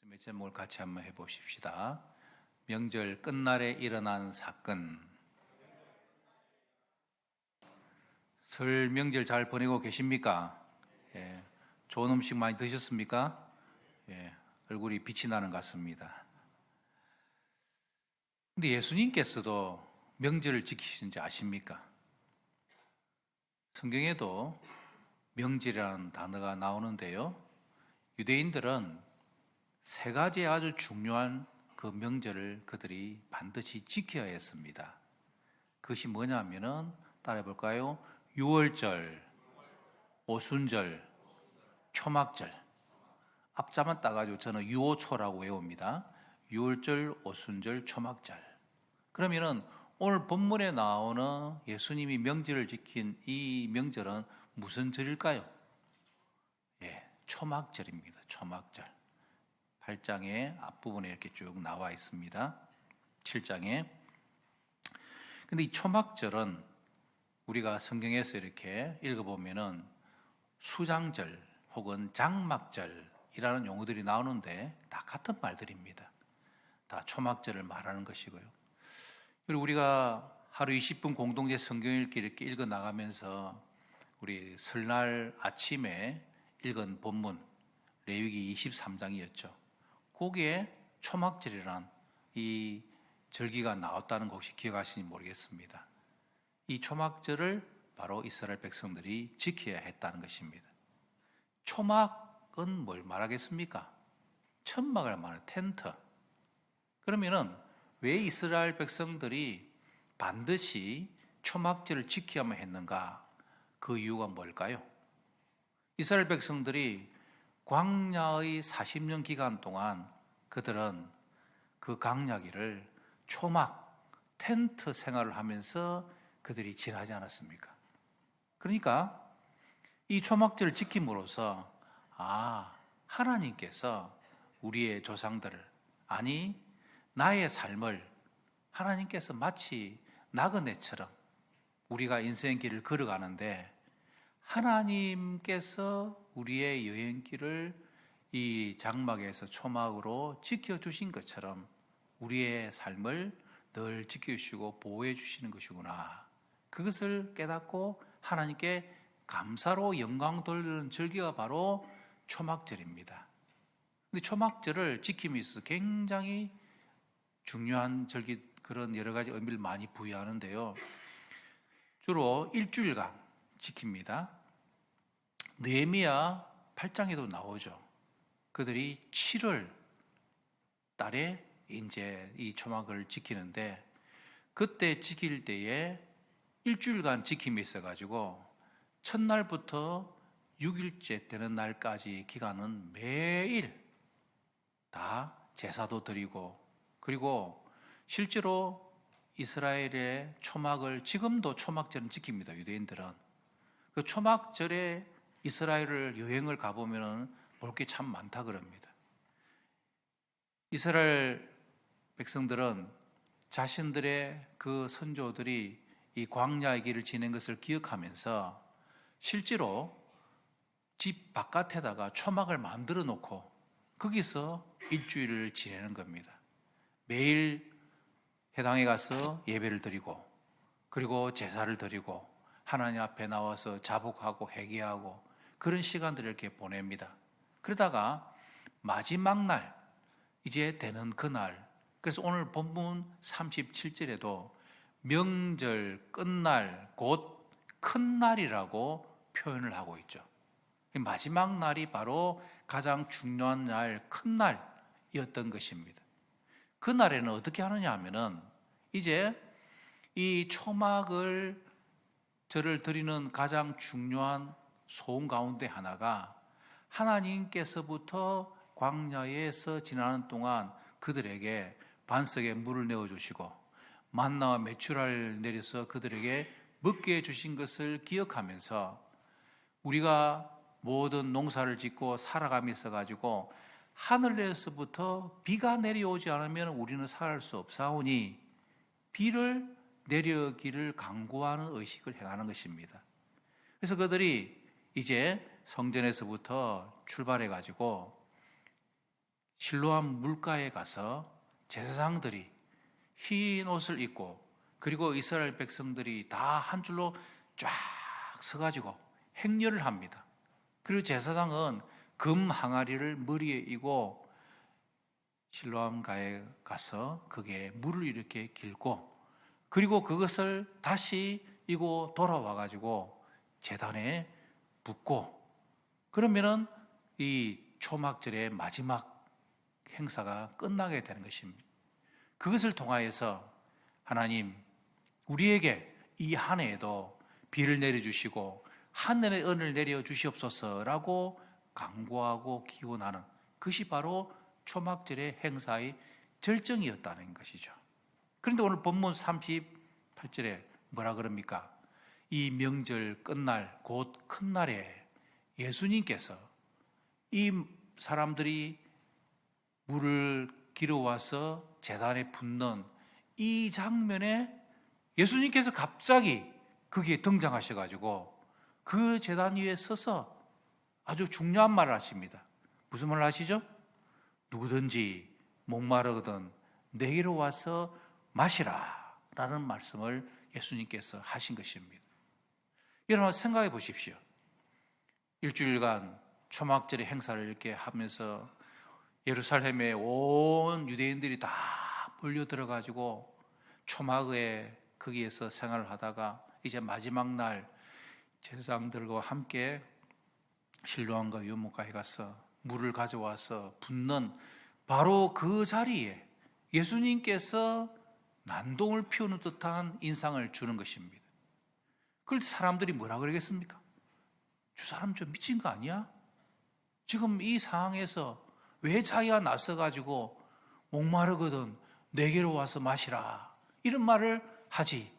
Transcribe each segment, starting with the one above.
말씀의 제목을 같이 한번 해보십시다. 명절 끝날에 일어난 사건. 설 명절 잘 보내고 계십니까? 예, 좋은 음식 많이 드셨습니까? 예, 얼굴이 빛이 나는 것 같습니다. 근데 예수님께서도 명절을 지키시는지 아십니까? 성경에도 명절이라는 단어가 나오는데요. 유대인들은 세 가지 아주 중요한 그 명절을 그들이 반드시 지켜야 했습니다. 그것이 뭐냐면은 따라해 볼까요? 유월절, 오순절, 초막절. 앞자만 따가지고 저는 유오초라고 외웁니다. 유월절, 오순절, 초막절. 그러면은 오늘 본문에 나오는 예수님이 명절을 지킨 이 명절은 무슨 절일까요? 예, 초막절입니다. 초막절. 8장의 앞부분에 이렇게 쭉 나와 있습니다. 7장에. 근데 이 초막절은 우리가 성경에서 이렇게 읽어보면은 수장절 혹은 장막절이라는 용어들이 나오는데 다 같은 말들입니다. 다 초막절을 말하는 것이고요. 그리고 우리가 하루 20분 공동체 성경 읽기 이렇게 읽어 나가면서 우리 설날 아침에 읽은 본문 레위기 23장이었죠. 거기에 초막절이란 이 절기가 나왔다는 거 혹시 기억하시는지 모르겠습니다. 이 초막절을 바로 이스라엘 백성들이 지켜야 했다는 것입니다. 초막은 뭘 말하겠습니까? 천막을 말하는 텐트. 그러면은 왜 이스라엘 백성들이 반드시 초막절을 지켜야만 했는가? 그 이유가 뭘까요? 이스라엘 백성들이 광야의 40년 기간 동안 그들은 그 광야길을 초막, 텐트 생활을 하면서 그들이 지나지 않았습니까? 그러니까 이 초막절을 지킴으로써 하나님께서 우리의 조상들을, 아니 나의 삶을 하나님께서 마치 나그네처럼 우리가 인생의 길을 걸어가는데 하나님께서 우리의 여행길을 이 장막에서 초막으로 지켜주신 것처럼 우리의 삶을 늘 지켜주시고 보호해 주시는 것이구나. 그것을 깨닫고 하나님께 감사로 영광 돌리는 절기가 바로 초막절입니다. 근데 초막절을 지킴이 있어서 굉장히 중요한 절기, 그런 여러 가지 의미를 많이 부여하는데요. 주로 일주일간 지킵니다. 느헤미야 8장에도 나오죠. 그들이 7월 달에 이제 이 초막을 지키는데 그때 지킬 때에 일주일간 지킴이 있어가지고 첫날부터 6일째 되는 날까지 기간은 매일 다 제사도 드리고 그리고 실제로 이스라엘의 초막을 지금도 초막절은 지킵니다. 유대인들은. 그 초막절에 이스라엘을 여행을 가보면 볼 게 참 많다 그럽니다. 이스라엘 백성들은 자신들의 그 선조들이 이 광야의 길을 지낸 것을 기억하면서 실제로 집 바깥에다가 초막을 만들어 놓고 거기서 일주일을 지내는 겁니다. 매일 회당에 가서 예배를 드리고 그리고 제사를 드리고 하나님 앞에 나와서 자복하고 회개하고 그런 시간들을 이렇게 보냅니다. 그러다가 마지막 날 이제 되는 그날, 그래서 오늘 본문 37절에도 명절 끝날 곧 큰 날이라고 표현을 하고 있죠. 마지막 날이 바로 가장 중요한 날, 큰 날이었던 것입니다. 그 날에는 어떻게 하느냐 하면은 이제 이 초막을 절을 드리는 가장 중요한 소원 가운데 하나가 하나님께서부터 광야에서 지나는 동안 그들에게 반석에 물을 내어주시고 만나와 메추라를 내려서 그들에게 먹게 해주신 것을 기억하면서 우리가 모든 농사를 짓고 살아감이 있어가지고 하늘에서부터 비가 내려오지 않으면 우리는 살 수 없사오니 비를 내려기를 간구하는 의식을 행하는 것입니다. 그래서 그들이 이제 성전에서부터 출발해가지고 실로암 물가에 가서 제사장들이 흰 옷을 입고, 그리고 이스라엘 백성들이 다 한 줄로 쫙 서가지고 행렬을 합니다. 그리고 제사장은 금 항아리를 머리에 이고 실로암가에 가서 그게 물을 이렇게 길고, 그리고 그것을 다시 이고 돌아와 가지고 제단에 붓고, 그러면은 이 초막절의 마지막 행사가 끝나게 되는 것입니다. 그것을 통하여서 하나님, 우리에게 이 한 해에도 비를 내려주시고 하늘의 은을 내려주시옵소서라고 간구하고 기원하는 그것이 바로 초막절의 행사의 절정이었다는 것이죠. 그런데 오늘 본문 38절에 뭐라 그럽니까? 이 명절 끝날 곧 큰 날에 예수님께서 이 사람들이 물을 길어와서 제단에 붓는 이 장면에 예수님께서 갑자기 거기에 등장하셔가지고 그 제단 위에 서서 아주 중요한 말을 하십니다. 무슨 말을 하시죠? 누구든지 목마르거든 내게로 와서 마시라 라는 말씀을 예수님께서 하신 것입니다. 여러분 생각해 보십시오. 일주일간 초막절의 행사를 이렇게 하면서 예루살렘에 온 유대인들이 다 몰려 들어가지고 초막에 거기에서 생활을 하다가 이제 마지막 날 제사장들과 함께 실로암과 요목가에 가서 물을 가져와서 붓는 바로 그 자리에 예수님께서 난동을 피우는 듯한 인상을 주는 것입니다. 그럴 때 사람들이 뭐라 그러겠습니까? 저 사람 좀 미친 거 아니야? 지금 이 상황에서 왜 자기가 나서가지고 목마르거든 내게로 와서 마시라 이런 말을 하지?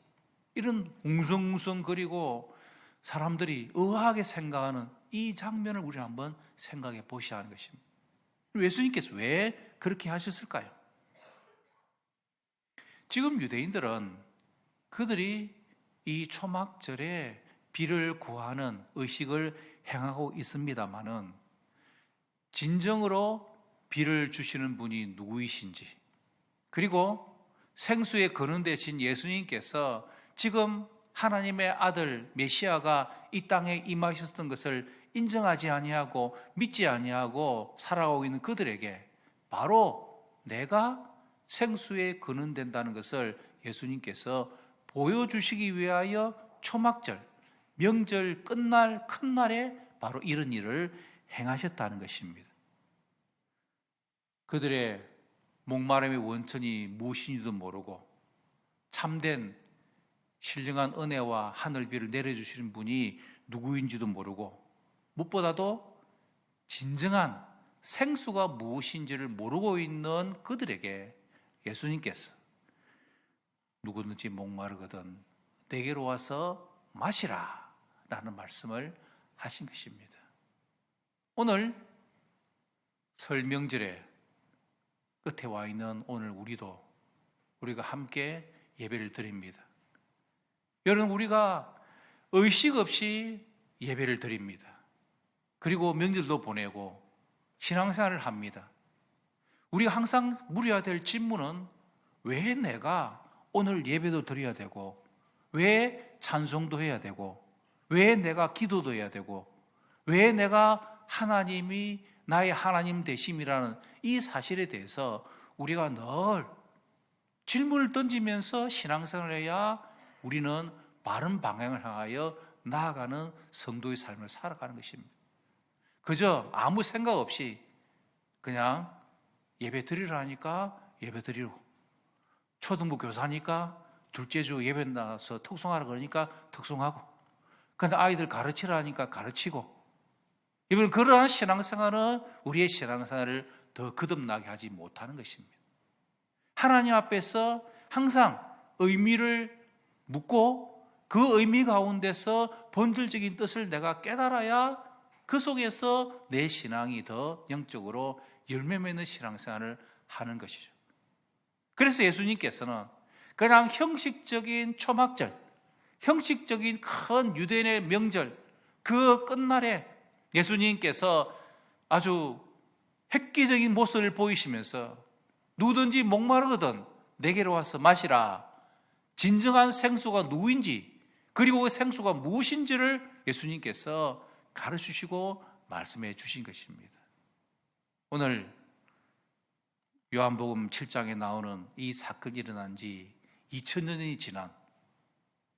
이런 웅성웅성거리고 사람들이 의아하게 생각하는 이 장면을 우리 한번 생각해 보셔야 하는 것입니다. 예수님께서 왜 그렇게 하셨을까요? 지금 유대인들은 그들이 이 초막절에 비를 구하는 의식을 행하고 있습니다마는 진정으로 비를 주시는 분이 누구이신지, 그리고 생수의 근원 되신 예수님께서 지금 하나님의 아들 메시아가 이 땅에 임하셨던 것을 인정하지 아니하고 믿지 아니하고 살아가고 있는 그들에게 바로 내가 생수의 근원 된다는 것을 예수님께서 보여주시기 위하여 초막절, 명절 끝날 큰 날에 바로 이런 일을 행하셨다는 것입니다. 그들의 목마름의 원천이 무엇인지도 모르고 참된 신령한 은혜와 하늘비를 내려주시는 분이 누구인지도 모르고 무엇보다도 진정한 생수가 무엇인지를 모르고 있는 그들에게 예수님께서 누구든지 목마르거든 내게로 와서 마시라 라는 말씀을 하신 것입니다. 오늘 설 명절에 끝에 와 있는 오늘 우리가 함께 예배를 드립니다. 여러분, 우리가 의식 없이 예배를 드립니다. 그리고 명절도 보내고 신앙생활을 합니다. 우리가 항상 물어야 될 질문은 왜 내가 오늘 예배도 드려야 되고, 왜 찬송도 해야 되고, 왜 내가 기도도 해야 되고, 왜 내가 하나님이 나의 하나님 되심이라는 이 사실에 대해서 우리가 늘 질문을 던지면서 신앙생활을 해야 우리는 바른 방향을 향하여 나아가는 성도의 삶을 살아가는 것입니다. 그저 아무 생각 없이 그냥 예배 드리라니까 예배 드리고, 초등부 교사니까 둘째 주 예배 나와서 특송하라 그러니까 특송하고, 그냥 아이들 가르치라니까 가르치고, 이번 그러한 신앙생활은 우리의 신앙생활을 더 거듭나게 하지 못하는 것입니다. 하나님 앞에서 항상 의미를 묻고 그 의미 가운데서 본질적인 뜻을 내가 깨달아야 그 속에서 내 신앙이 더 영적으로 열매 맺는 신앙생활을 하는 것이죠. 그래서 예수님께서는 그냥 형식적인 초막절, 형식적인 큰 유대인의 명절 그 끝날에 예수님께서 아주 획기적인 모습을 보이시면서 누구든지 목마르거든 내게로 와서 마시라. 진정한 생수가 누구인지, 그리고 그 생수가 무엇인지를 예수님께서 가르치시고 말씀해 주신 것입니다. 오늘 요한복음 7장에 나오는 이 사건이 일어난 지 2000년이 지난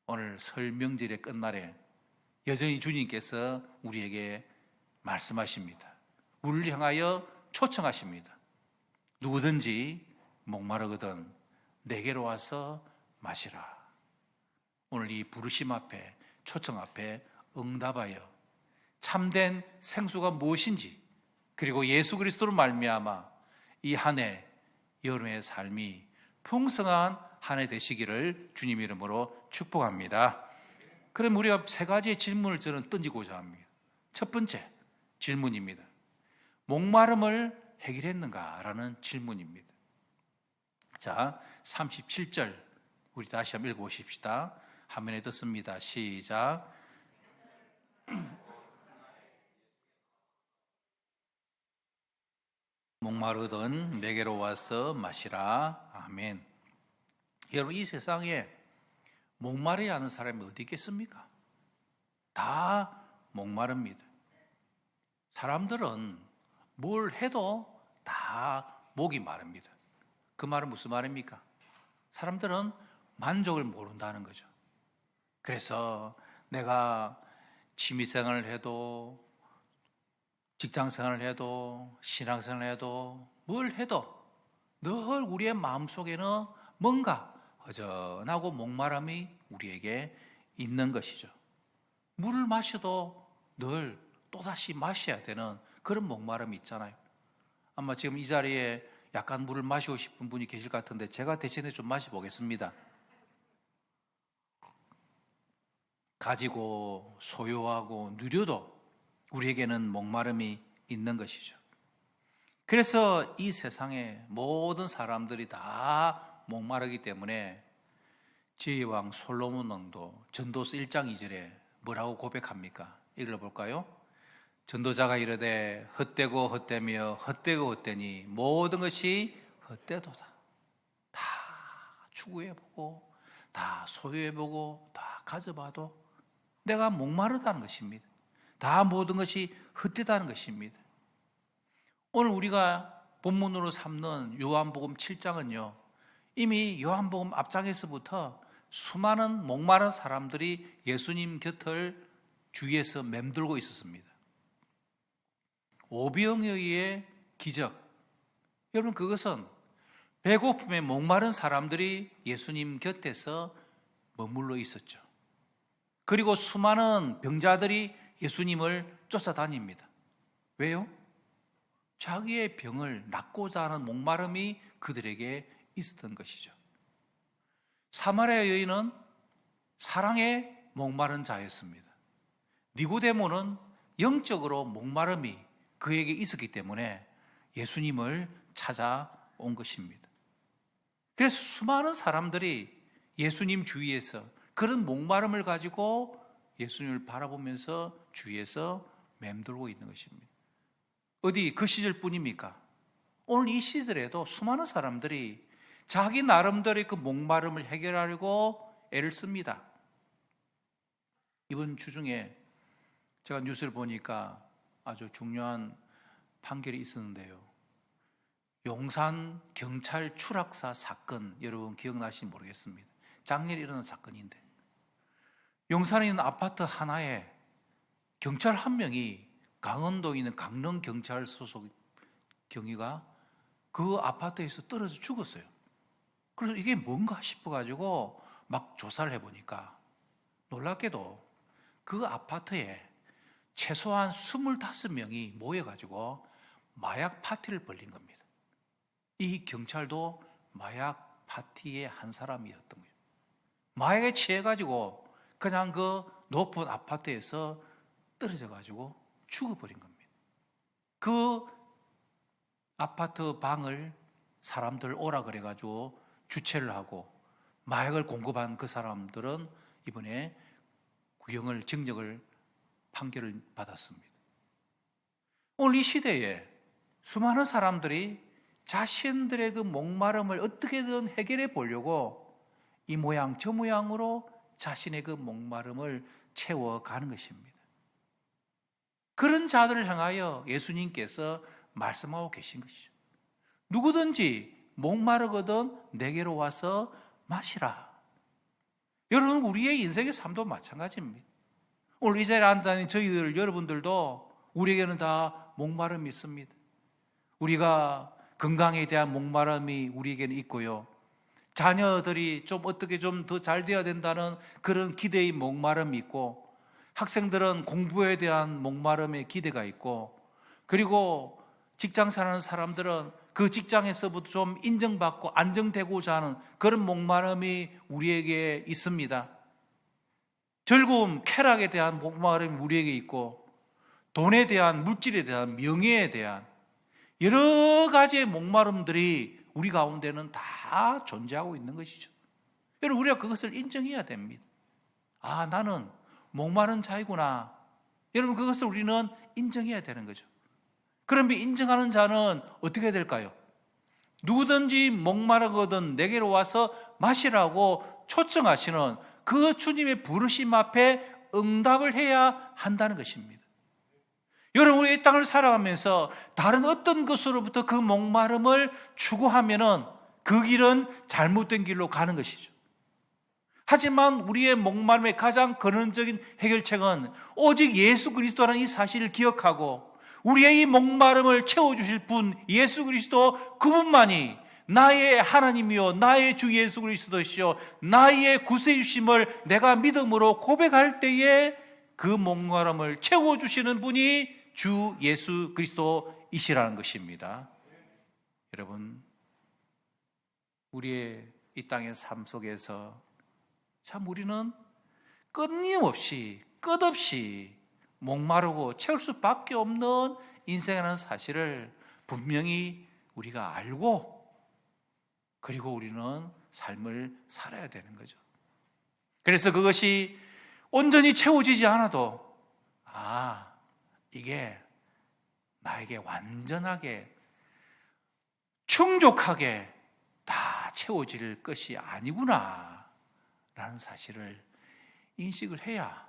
오늘 설 명절의 끝날에 여전히 주님께서 우리에게 말씀하십니다. 우리를 향하여 초청하십니다. 누구든지 목마르거든 내게로 와서 마시라. 오늘 이 부르심 앞에, 초청 앞에 응답하여 참된 생수가 무엇인지, 그리고 예수 그리스도로 말미암아 이 한 해 여름의 삶이 풍성한 한 해 되시기를 주님 이름으로 축복합니다. 그럼 우리가 세 가지의 질문을 저는 던지고자 합니다. 첫 번째 질문입니다. 목마름을 해결했는가라는 질문입니다. 자, 37절 우리 다시 한번 읽어보십시다. 화면에 떴습니다. 시작. 목마르거든 내게로 와서 마시라. 아멘. 여러분, 이 세상에 목마르지 않은 사람이 어디 있겠습니까? 다 목마릅니다. 사람들은 뭘 해도 다 목이 마릅니다. 그 말은 무슨 말입니까? 사람들은 만족을 모른다는 거죠. 그래서 내가 취미생활을 해도, 직장생활을 해도, 신앙생활을 해도, 뭘 해도 늘 우리의 마음속에는 뭔가 허전하고 목마름이 우리에게 있는 것이죠. 물을 마셔도 늘 또다시 마셔야 되는 그런 목마름이 있잖아요. 아마 지금 이 자리에 약간 물을 마시고 싶은 분이 계실 것 같은데 제가 대신에 좀 마셔보겠습니다. 가지고 소유하고 누려도 우리에게는 목마름이 있는 것이죠. 그래서 이 세상의 모든 사람들이 다 목마르기 때문에 지혜왕 솔로몬 왕도 전도서 1장 2절에 뭐라고 고백합니까? 읽어볼까요? 전도자가 이르되 헛되고 헛되며 헛되고 헛되니 모든 것이 헛되도다. 다 추구해보고 다 소유해보고 다 가져봐도 내가 목마르다는 것입니다. 다 모든 것이 헛되다는 것입니다. 오늘 우리가 본문으로 삼는 요한복음 7장은요, 이미 요한복음 앞장에서부터 수많은 목마른 사람들이 예수님 곁을 주위에서 맴돌고 있었습니다. 오병이어의 의해 기적. 여러분, 그것은 배고픔에 목마른 사람들이 예수님 곁에서 머물러 있었죠. 그리고 수많은 병자들이 예수님을 쫓아다닙니다. 왜요? 자기의 병을 낫고자 하는 목마름이 그들에게 있었던 것이죠. 사마리아 여인은 사랑에 목마른 자였습니다. 니고데모는 영적으로 목마름이 그에게 있었기 때문에 예수님을 찾아온 것입니다. 그래서 수많은 사람들이 예수님 주위에서 그런 목마름을 가지고 예수님을 바라보면서 주위에서 맴돌고 있는 것입니다. 어디 그 시절뿐입니까? 오늘 이 시절에도 수많은 사람들이 자기 나름대로의 그 목마름을 해결하려고 애를 씁니다. 이번 주 중에 제가 뉴스를 보니까 아주 중요한 판결이 있었는데요. 용산 경찰 추락사 사건, 여러분 기억나실지 모르겠습니다. 작년에 일어난 사건인데, 용산에 있는 아파트 하나에 경찰 한 명이, 강원도에 있는 강릉경찰 소속 경위가 그 아파트에서 떨어져 죽었어요. 그래서 이게 뭔가 싶어가지고 막 조사를 해보니까 놀랍게도 그 아파트에 최소한 25명이 모여가지고 마약 파티를 벌린 겁니다. 이 경찰도 마약 파티의 한 사람이었던 거예요. 마약에 취해가지고 그냥 그 높은 아파트에서 떨어져가지고 죽어버린 겁니다. 그 아파트 방을 사람들 오라 그래가지고 주최를 하고 마약을 공급한 그 사람들은 이번에 구형을, 징역을, 판결을 받았습니다. 오늘 이 시대에 수많은 사람들이 자신들의 그 목마름을 어떻게든 해결해 보려고 이 모양 저 모양으로 자신의 그 목마름을 채워가는 것입니다. 그런 자들을 향하여 예수님께서 말씀하고 계신 것이죠. 누구든지 목마르거든 내게로 와서 마시라. 여러분, 우리의 인생의 삶도 마찬가지입니다. 오늘 이 자리에 앉아있는 저희들 여러분들도 우리에게는 다 목마름이 있습니다. 우리가 건강에 대한 목마름이 우리에게는 있고요. 자녀들이 좀 어떻게 좀 더 잘 되어야 된다는 그런 기대의 목마름이 있고, 학생들은 공부에 대한 목마름의 기대가 있고, 그리고 직장 사는 사람들은 그 직장에서부터 좀 인정받고 안정되고자 하는 그런 목마름이 우리에게 있습니다. 즐거움, 쾌락에 대한 목마름이 우리에게 있고, 돈에 대한, 물질에 대한, 명예에 대한 여러 가지의 목마름들이 우리 가운데는 다 존재하고 있는 것이죠. 여러분, 우리가 그것을 인정해야 됩니다. 아, 나는 목마른 자이구나. 여러분, 그것을 우리는 인정해야 되는 거죠. 그러면 인정하는 자는 어떻게 될까요? 누구든지 목마르거든 내게로 와서 마시라고 초청하시는 그 주님의 부르심 앞에 응답을 해야 한다는 것입니다. 여러분, 우리 이 땅을 살아가면서 다른 어떤 것으로부터 그 목마름을 추구하면은 그 길은 잘못된 길로 가는 것이죠. 하지만 우리의 목마름의 가장 근원적인 해결책은 오직 예수 그리스도라는 이 사실을 기억하고, 우리의 이 목마름을 채워주실 분 예수 그리스도 그분만이 나의 하나님이요 나의 주 예수 그리스도시요 나의 구세주심을 내가 믿음으로 고백할 때에 그 목마름을 채워주시는 분이 주 예수 그리스도이시라는 것입니다. 여러분, 우리의 이 땅의 삶 속에서 참 우리는 끊임없이 끝없이 목마르고 채울 수밖에 없는 인생이라는 사실을 분명히 우리가 알고, 그리고 우리는 삶을 살아야 되는 거죠. 그래서 그것이 온전히 채워지지 않아도 이게 나에게 완전하게 충족하게 다 채워질 것이 아니구나 라는 사실을 인식을 해야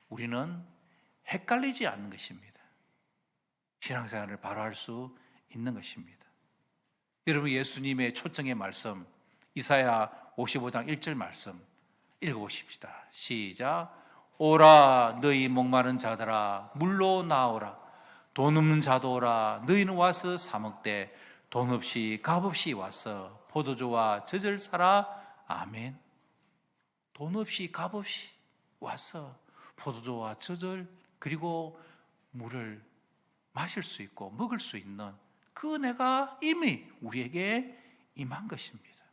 우리는 헷갈리지 않는 것입니다. 신앙생활을 바로 할 수 있는 것입니다. 여러분, 예수님의 초청의 말씀 이사야 55장 1절 말씀 읽어보십시다. 시작. 오라 너희 목마른 자들아 물로 나오라. 돈 없는 자도 오라. 너희는 와서 사 먹되 돈 없이 값 없이 와서 포도주와 젖을 사라. 아멘. 돈 없이 값 없이 와서 포도주와 젖을 그리고 물을 마실 수 있고 먹을 수 있는 그 은혜가 이미 우리에게 임한 것입니다.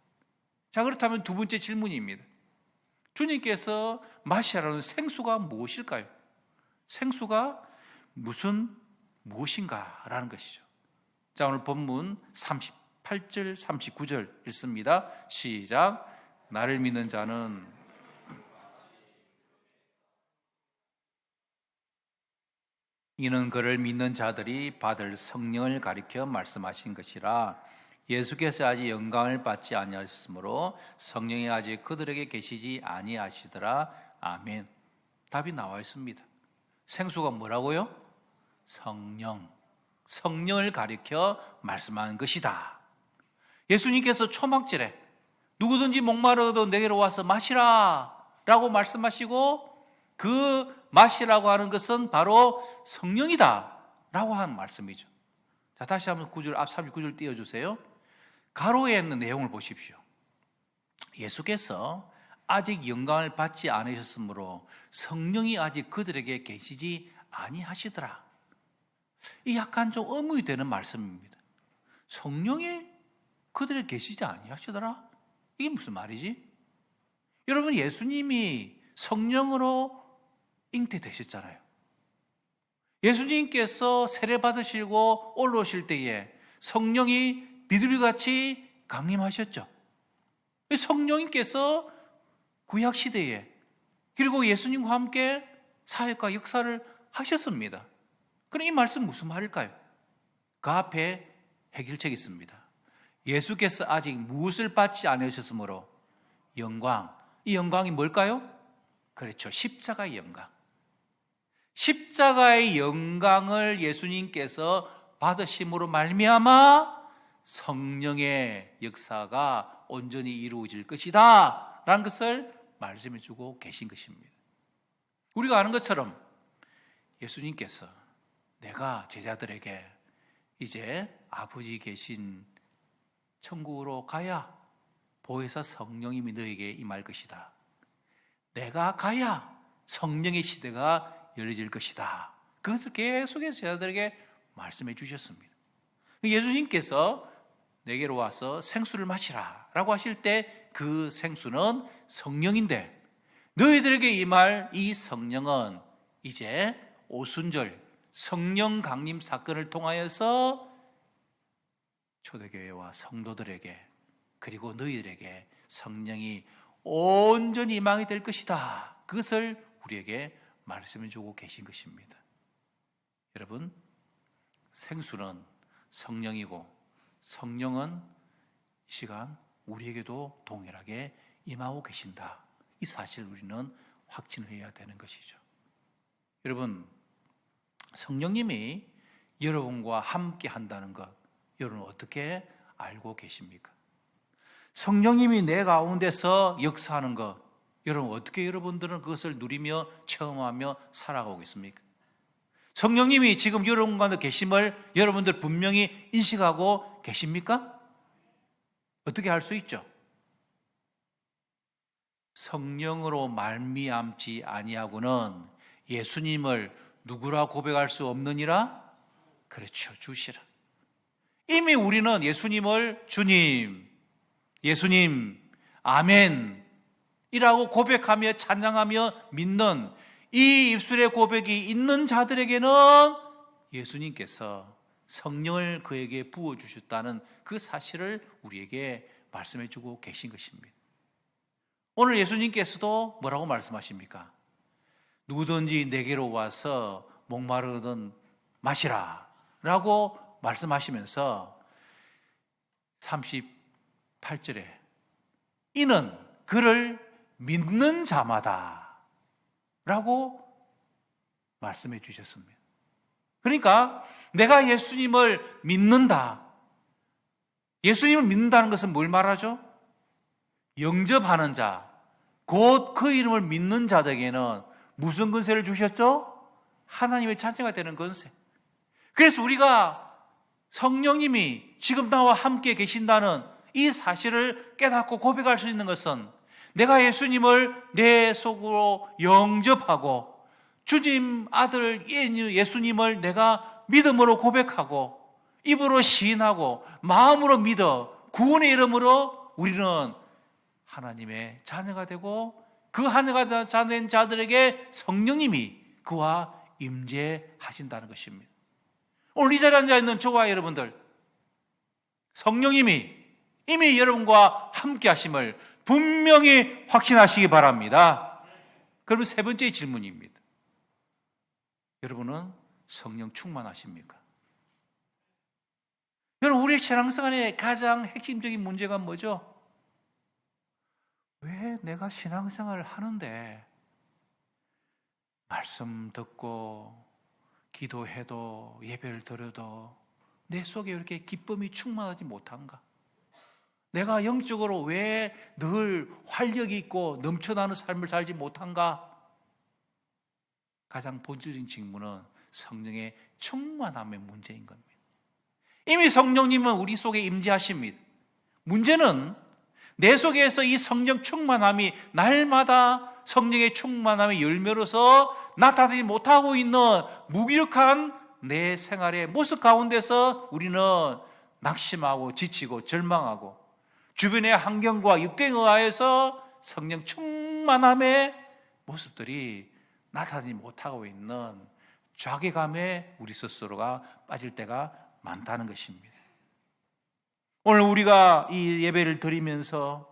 자, 그렇다면 두 번째 질문입니다. 주님께서 마시라는 생수가 무엇일까요? 생수가 무엇인가라는 것이죠. 자, 오늘 본문 38절 39절 읽습니다. 시작. 나를 믿는 자는 이는 그를 믿는 자들이 받을 성령을 가리켜 말씀하신 것이라. 예수께서 아직 영광을 받지 아니하셨으므로 성령이 아직 그들에게 계시지 아니하시더라. 아멘. 답이 나와 있습니다. 생수가 뭐라고요? 성령을 가리켜 말씀하는 것이다. 예수님께서 초막절에 누구든지 목마르거든 내게로 와서 마시라 라고 말씀하시고, 그 마시라고 하는 것은 바로 성령이다 라고 하는 말씀이죠. 자, 다시 한번 9절, 앞 39절 띄워주세요. 가로에 있는 내용을 보십시오. 예수께서 아직 영광을 받지 않으셨으므로 성령이 아직 그들에게 계시지 아니하시더라. 이 약간 좀 의문이 되는 말씀입니다. 성령이 그들에게 계시지 아니하시더라? 이게 무슨 말이지? 여러분, 예수님이 성령으로 잉태되셨잖아요. 예수님께서 세례 받으시고 올라오실 때에 성령이 비둘기같이 강림하셨죠. 성령님께서 구약시대에 그리고 예수님과 함께 사역과 역사를 하셨습니다. 그럼 이 말씀 무슨 말일까요? 그 앞에 해결책이 있습니다. 예수께서 아직 무엇을 받지 않으셨으므로 영광, 이 영광이 뭘까요? 그렇죠. 십자가의 영광. 십자가의 영광을 예수님께서 받으심으로 말미암아 성령의 역사가 온전히 이루어질 것이다 라는 것을 말씀해 주고 계신 것입니다. 우리가 아는 것처럼 예수님께서 내가 제자들에게 이제 아버지 계신 천국으로 가야 보혜사 성령님이 너에게 임할 것이다. 내가 가야 성령의 시대가 열려질 것이다. 그것을 계속해서 제자들에게 말씀해 주셨습니다. 예수님께서 내게로 와서 생수를 마시라 라고 하실 때 그 생수는 성령인데 너희들에게 임할 이 성령은 이제 오순절 성령 강림 사건을 통하여서 초대교회와 성도들에게 그리고 너희들에게 성령이 온전히 임하게 될 것이다. 그것을 우리에게 말씀해 주고 계신 것입니다. 여러분, 생수는 성령이고 성령은 이 시간 우리에게도 동일하게 임하고 계신다. 이 사실을 우리는 확신해야 되는 것이죠. 여러분, 성령님이 여러분과 함께 한다는 것, 여러분 어떻게 알고 계십니까? 성령님이 내 가운데서 역사하는 것, 여러분 어떻게 여러분들은 그것을 누리며 체험하며 살아가고 있습니까? 성령님이 지금 여러분 가운데 계심을 여러분들 분명히 인식하고 계십니까? 어떻게 할 수 있죠? 성령으로 말미암지 아니하고는 예수님을 누구라 고백할 수 없느니라? 그렇죠, 주시라. 이미 우리는 예수님을 주님, 예수님, 아멘 이라고 고백하며 찬양하며 믿는 이 입술의 고백이 있는 자들에게는 예수님께서 성령을 그에게 부어주셨다는 그 사실을 우리에게 말씀해 주고 계신 것입니다. 오늘 예수님께서도 뭐라고 말씀하십니까? 누구든지 내게로 와서 목마르거든 마시라 라고 말씀하시면서 38절에 이는 그를 믿는 자마다 라고 말씀해 주셨습니다. 그러니까 내가 예수님을 믿는다. 예수님을 믿는다는 것은 뭘 말하죠? 영접하는 자, 곧 그 이름을 믿는 자들에게는 무슨 권세를 주셨죠? 하나님의 자녀가 되는 권세. 그래서 우리가 성령님이 지금 나와 함께 계신다는 이 사실을 깨닫고 고백할 수 있는 것은 내가 예수님을 내 속으로 영접하고 주님 아들 예수님을 내가 믿음으로 고백하고 입으로 시인하고 마음으로 믿어 구원의 이름으로 우리는 하나님의 자녀가 되고 그 하나가 자녀된 자들에게 성령님이 그와 임재하신다는 것입니다. 오늘 이 자리에 앉아 있는 저와 여러분들, 성령님이 이미 여러분과 함께 하심을 분명히 확신하시기 바랍니다. 그러면 세 번째 질문입니다. 여러분은 성령 충만하십니까? 여러분, 우리의 신앙생활의 가장 핵심적인 문제가 뭐죠? 왜 내가 신앙생활을 하는데 말씀 듣고 기도해도 예배를 드려도 내 속에 이렇게 기쁨이 충만하지 못한가? 내가 영적으로 왜 늘 활력이 있고 넘쳐나는 삶을 살지 못한가? 가장 본질적인 질문은 성령의 충만함의 문제인 겁니다. 이미 성령님은 우리 속에 임재하십니다. 문제는 내 속에서 이 성령 충만함이 날마다 성령의 충만함의 열매로서 나타나지 못하고 있는 무기력한 내 생활의 모습 가운데서 우리는 낙심하고 지치고 절망하고 주변의 환경과 역경에 의하여서 성령 충만함의 모습들이 나타나지 못하고 있는 자괴감에 우리 스스로가 빠질 때가 많다는 것입니다. 오늘 우리가 이 예배를 드리면서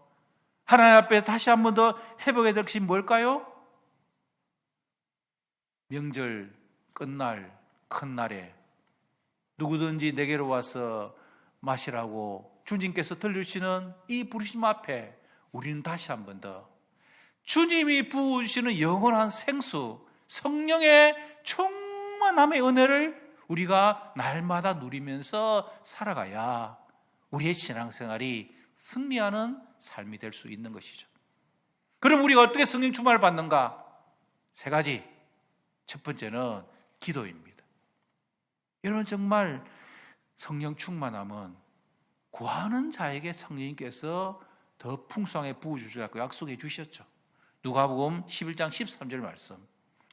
하나님 앞에 다시 한 번 더 회복해야 될 것이 뭘까요? 명절 끝날 큰 날에 누구든지 내게로 와서 마시라고 주님께서 들려주시는 이 부르심 앞에 우리는 다시 한 번 더 주님이 부으시는 영원한 생수, 성령의 충만함의 은혜를 우리가 날마다 누리면서 살아가야 우리의 신앙생활이 승리하는 삶이 될 수 있는 것이죠. 그럼 우리가 어떻게 성령 충만을 받는가? 세 가지. 첫 번째는 기도입니다. 여러분, 정말 성령 충만함은 구하는 자에게 성령님께서 더 풍성하게 부어주시라고 약속해 주셨죠. 누가복음 11장 13절 말씀.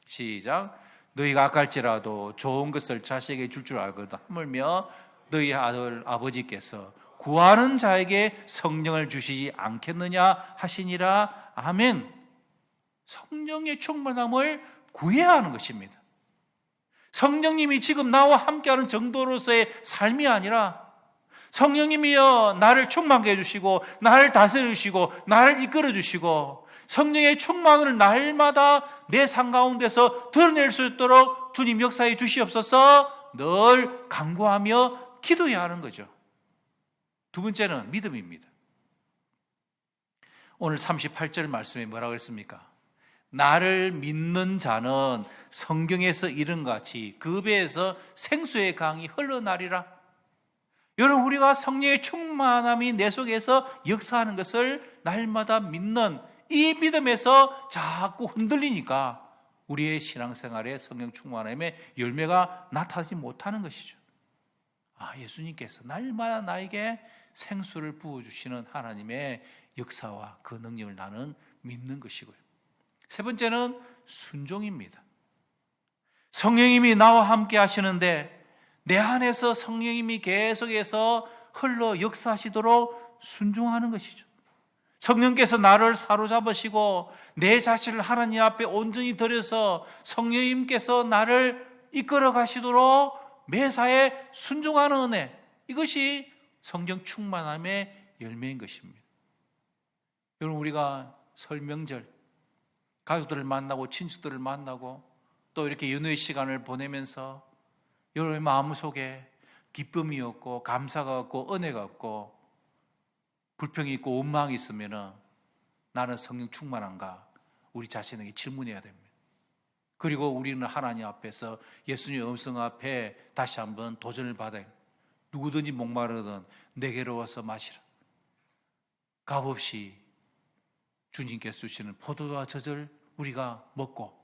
시작. 너희가 악할지라도 좋은 것을 자식에게 줄 줄 알거든. 하물며 너희 아들 아버지께서 구하는 자에게 성령을 주시지 않겠느냐 하시니라. 아멘. 성령의 충만함을 구해야 하는 것입니다. 성령님이 지금 나와 함께하는 정도로서의 삶이 아니라 성령님이여 나를 충만하게 해주시고 나를 다스려 주시고 나를 이끌어 주시고 성령의 충만을 날마다 내 삶 가운데서 드러낼 수 있도록 주님 역사해 주시옵소서 늘 간구하며 기도해야 하는 거죠. 두 번째는 믿음입니다. 오늘 38절 말씀에 뭐라고 했습니까? 나를 믿는 자는 성경에서 이른 같이 그 배에서 생수의 강이 흘러나리라. 여러분, 우리가 성령의 충만함이 내 속에서 역사하는 것을 날마다 믿는 이 믿음에서 자꾸 흔들리니까 우리의 신앙생활에 성령 충만함의 열매가 나타나지 못하는 것이죠. 예수님께서 날마다 나에게 생수를 부어주시는 하나님의 역사와 그 능력을 나는 믿는 것이고요. 세 번째는 순종입니다. 성령님이 나와 함께 하시는데 내 안에서 성령님이 계속해서 흘러 역사하시도록 순종하는 것이죠. 성령께서 나를 사로잡으시고 내 자신을 하나님 앞에 온전히 드려서 성령님께서 나를 이끌어 가시도록 매사에 순종하는 은혜, 이것이 성령 충만함의 열매인 것입니다. 여러분, 우리가 설 명절 가족들을 만나고 친척들을 만나고 또 이렇게 연휴의 시간을 보내면서 여러분의 마음속에 기쁨이 없고 감사가 없고 은혜가 없고 불평이 있고 원망이 있으면 나는 성령 충만한가? 우리 자신에게 질문해야 됩니다. 그리고 우리는 하나님 앞에서 예수님의 음성 앞에 다시 한번 도전을 받아야 합니다. 누구든지 목마르든 내게로 와서 마시라. 값없이 주님께서 주시는 포도와 젖을 우리가 먹고,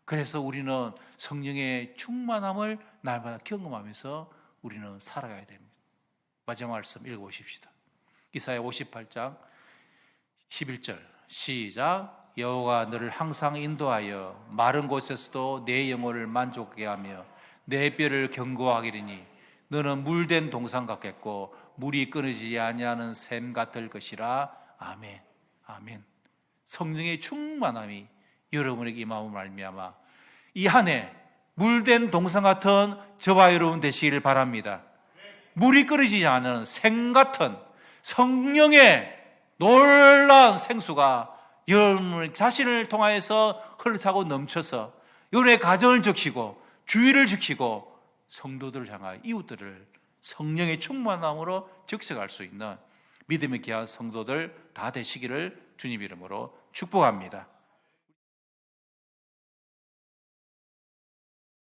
그래서 우리는 성령의 충만함을 날마다 경험하면서 우리는 살아가야 됩니다. 마지막 말씀 읽어보십시다. 이사야 58장 11절 시작. 여호와가 너를 항상 인도하여 마른 곳에서도 내 영혼을 만족하게 하며 내 뼈를 견고하기리니 너는 물된 동산 같겠고 물이 끊어지지 아니하는 샘 같을 것이라. 아멘. 아멘. 성령의 충만함이 여러분에게 임함을 말미암아 이 한 해 물된 동산 같은 저와 여러분 되시기를 바랍니다. 물이 끊어지지 않은 샘 같은 성령의 놀라운 생수가 여러분 자신을 통하여서 흘러차고 넘쳐서 여러분의 가정을 지키고 주위를 지키고 성도들을 향하여 이웃들을 성령의 충만함으로 적셔갈 수 있는 믿음의 귀한 성도들 다 되시기를 주님 이름으로 축복합니다.